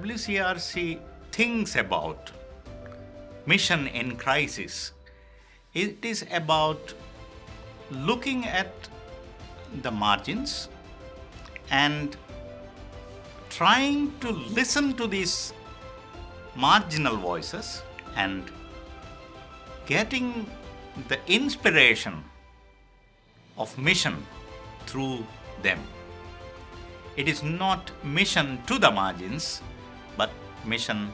WCRC thinks about mission in crisis, it is about looking at the margins and trying to listen to these marginal voices and getting the inspiration of mission through them. It is not mission to the margins, but mission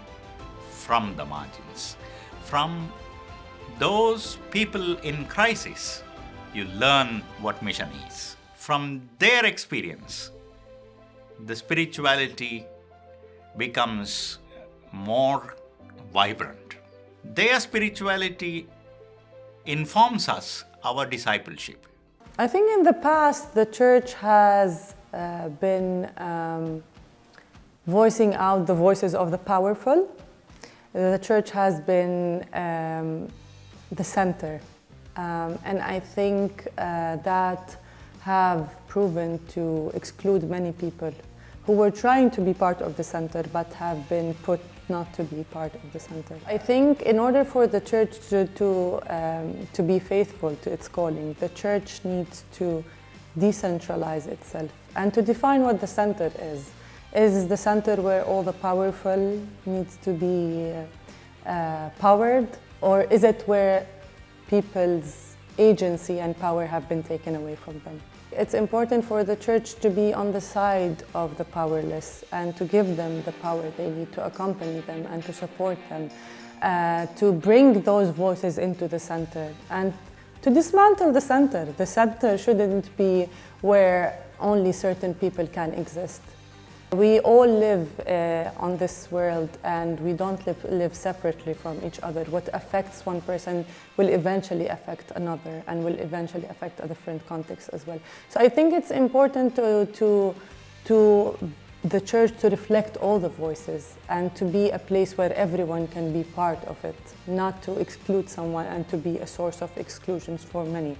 from the margins. From those people in crisis, you learn what mission is. From their experience, the spirituality becomes more vibrant. Their spirituality informs us, our discipleship. I think in the past, the church has been voicing out the voices of the powerful. The church has been the center. And I think that have proven to exclude many people who were trying to be part of the center but have been put not to be part of the center. I think in order for the church to be faithful to its calling, the church needs to decentralize itself and to define what the center is. Is the center where all the powerful needs to be powered, or is it where people's agency and power have been taken away from them? It's important for the church to be on the side of the powerless and to give them the power they need, to accompany them and to support them, to bring those voices into the center and to dismantle the center. The center shouldn't be where only certain people can exist. We all live on this world and we don't live separately from each other. What affects one person will eventually affect another and will eventually affect a different context as well. So I think it's important to the church to reflect all the voices and to be a place where everyone can be part of it, not to exclude someone and to be a source of exclusions for many,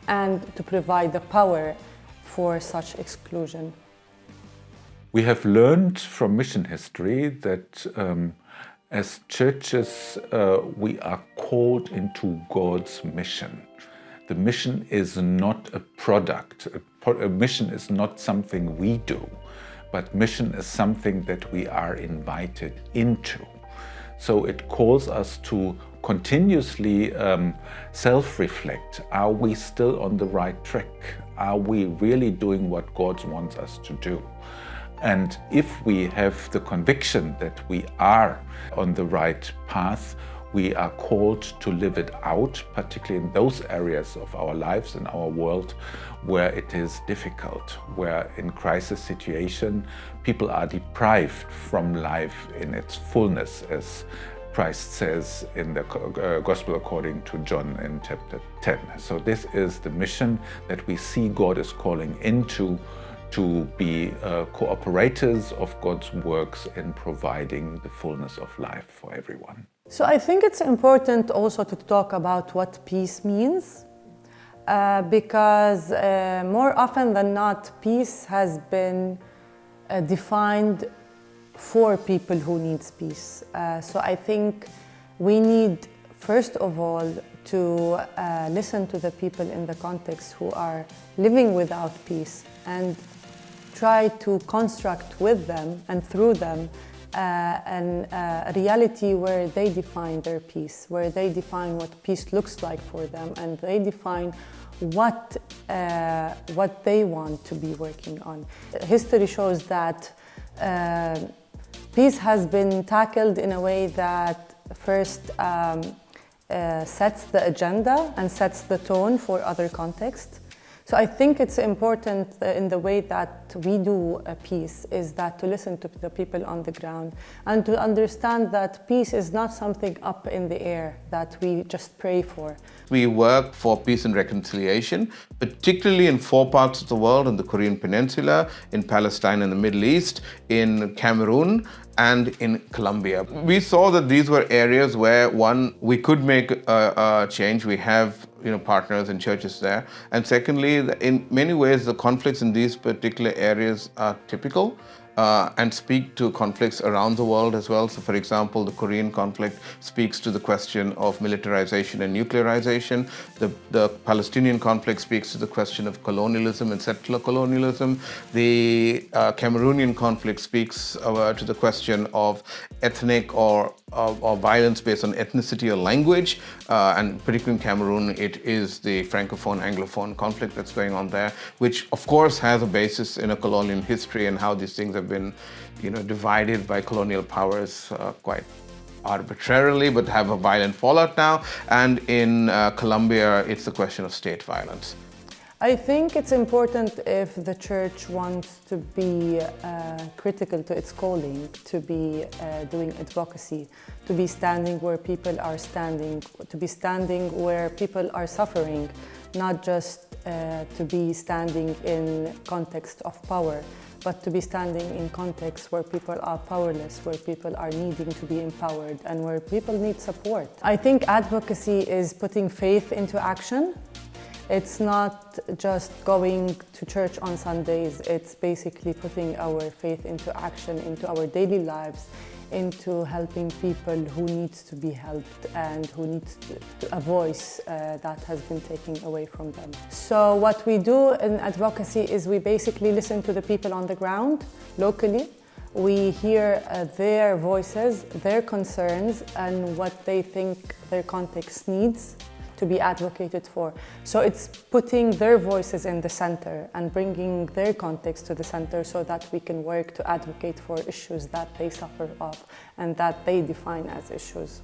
and to provide the power for such exclusion. We have learned from mission history that as churches, we are called into God's mission. The mission is not a product. A mission is not something we do, but mission is something that we are invited into. So it calls us to continuously self-reflect. Are we still on the right track? Are we really doing what God wants us to do? And if we have the conviction that we are on the right path, we are called to live it out, particularly in those areas of our lives and our world where it is difficult, where in crisis situation people are deprived from life in its fullness, as Christ says in the Gospel according to John in chapter 10. So this is the mission that we see God is calling into, to be cooperators of God's works in providing the fullness of life for everyone. So I think it's important also to talk about what peace means, because more often than not, peace has been defined for people who need peace. So I think we need, first of all, to listen to the people in the context who are living without peace and try to construct with them and through them a reality where they define their peace, where they define what peace looks like for them, and they define what they want to be working on. History shows that peace has been tackled in a way that first sets the agenda and sets the tone for other contexts. So I think it's important in the way that we do peace is that to listen to the people on the ground and to understand that peace is not something up in the air that we just pray for. We work for peace and reconciliation, particularly in 4 parts of the world, in the Korean Peninsula, in Palestine and the Middle East, in Cameroon, and in Colombia. We saw that these were areas where, one, we could make a change. We have partners and churches there. And secondly, in many ways, the conflicts in these particular areas are typical and speak to conflicts around the world as well. So, for example, the Korean conflict speaks to the question of militarization and nuclearization. The Palestinian conflict speaks to the question of colonialism and settler colonialism. The Cameroonian conflict speaks to the question of ethnic or violence based on ethnicity or language, and particularly in Cameroon, it is the Francophone-Anglophone conflict that's going on there, which of course has a basis in a colonial history and how these things have been, divided by colonial powers quite arbitrarily, but have a violent fallout now. And in Colombia, it's the question of state violence. I think it's important if the church wants to be critical to its calling, to be doing advocacy, to be standing where people are standing, to be standing where people are suffering, not just to be standing in context of power, but to be standing in contexts where people are powerless, where people are needing to be empowered, and where people need support. I think advocacy is putting faith into action. It's not just going to church on Sundays, it's basically putting our faith into action, into our daily lives, into helping people who needs to be helped and who needs a voice that has been taken away from them. So what we do in advocacy is we basically listen to the people on the ground, locally. We hear their voices, their concerns, and what they think their context needs to be advocated for. So it's putting their voices in the center and bringing their context to the center so that we can work to advocate for issues that they suffer of and that they define as issues.